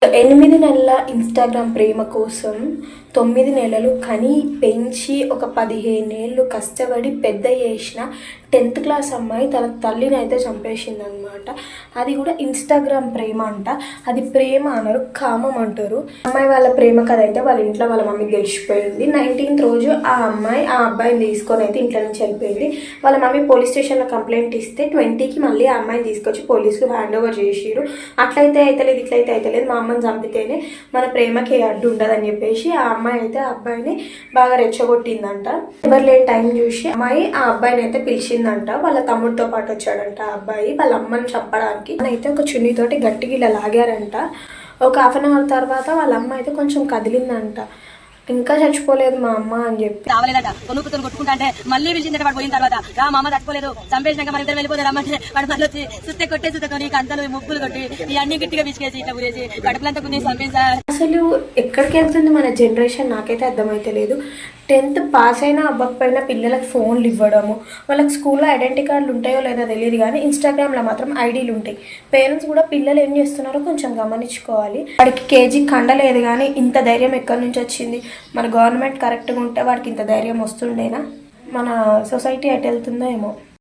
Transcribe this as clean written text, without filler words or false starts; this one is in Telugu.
8 నెలల ఇన్స్టాగ్రామ్ ప్రేమ కోసం 9 నెలలు కని పెంచి ఒక 15 ఏళ్ళు కష్టపడి పెద్ద చేసిన 10th క్లాస్ అమ్మాయి తన తల్లిని అయితే చంపేసిందనమాట. అది కూడా ఇన్స్టాగ్రామ్ ప్రేమ అంట. అది ప్రేమ అనరు, కామం అంటారు. అమ్మాయి వాళ్ళ ప్రేమ కథ అయితే వాళ్ళ ఇంట్లో వాళ్ళ మమ్మీకి తెలిసిపోయింది. 19th రోజు ఆ అమ్మాయి ఆ అబ్బాయిని తీసుకొని అయితే ఇంట్లో నుంచి వెళ్ళిపోయింది. వాళ్ళ మమ్మీ పోలీస్ స్టేషన్లో కంప్లైంట్ ఇస్తే 20కి మళ్ళీ ఆ అమ్మాయిని తీసుకొచ్చి పోలీసులు హ్యాండ్ ఓవర్ చేసిరు. అట్లయితే అయితలేదు, ఇట్లయితే అయితలేదు, మా అమ్మని చంపితేనే మన ప్రేమకి అడ్డు ఉండదని చెప్పేసి ఆ అమ్మాయి అయితే ఆ అబ్బాయిని బాగా రెచ్చగొట్టిందంట. ఎవరు లేని టైం చూసి అమ్మాయి ఆ అబ్బాయిని అయితే పిలిచిందంట. వాళ్ళ తమ్ముడితో పాటు వచ్చాడంట ఆ అబ్బాయి వాళ్ళ అమ్మని చంపడానికి. అయితే ఒక చున్నీతోటి గట్టిగా ఇలా లాగారంట. ఒక హాఫ్ అన్ అవర్ తర్వాత వాళ్ళ అమ్మ అయితే కొంచెం కదిలిందంట. ఇంకా చచ్చిపోలేదు మా అమ్మ అని చెప్పి రావలేదట. కొనుక్కుతో కొట్టుకుంటా అంటే మళ్ళీ పిలిచిందట. వాడు పోయిన తర్వాత మా అమ్మ చచ్చిపోలేదు, చంపేసినాక మన ఇద్దరు వెళ్ళిపోతారు అమ్మంటే వాడు మళ్ళీ వచ్చి సుత్తే కొట్టే సుత్తకొని కంతలు ముగ్గులు కొట్టి ఇవన్నీ గట్టిగా పిసికేసి ఇట్లా గురేసి కడుపులంతా కొన్ని చంపేసా. అసలు ఎక్కడికి వెళ్తుంది మన జనరేషన్ నాకైతే అర్థమైతే లేదు. 10th పాస్ అయినా అవ్వకపోయినా పిల్లలకు ఫోన్లు ఇవ్వడము, వాళ్ళకి స్కూల్లో ఐడెంటిటీ కార్డులు ఉంటాయో లేదో తెలియదు కానీ ఇన్స్టాగ్రామ్లో మాత్రం ఐడీలు ఉంటాయి. పేరెంట్స్ కూడా పిల్లలు ఏం చేస్తున్నారో కొంచెం గమనించుకోవాలి. వాడికి కేజీ కండలేదు కానీ ఇంత ధైర్యం ఎక్కడి నుంచి వచ్చింది? మన గవర్నమెంట్ కరెక్ట్గా ఉంటే వాడికి ఇంత ధైర్యం వస్తుండేనా? మన సొసైటీ ఎటు వెళ్తుందో ఏమో.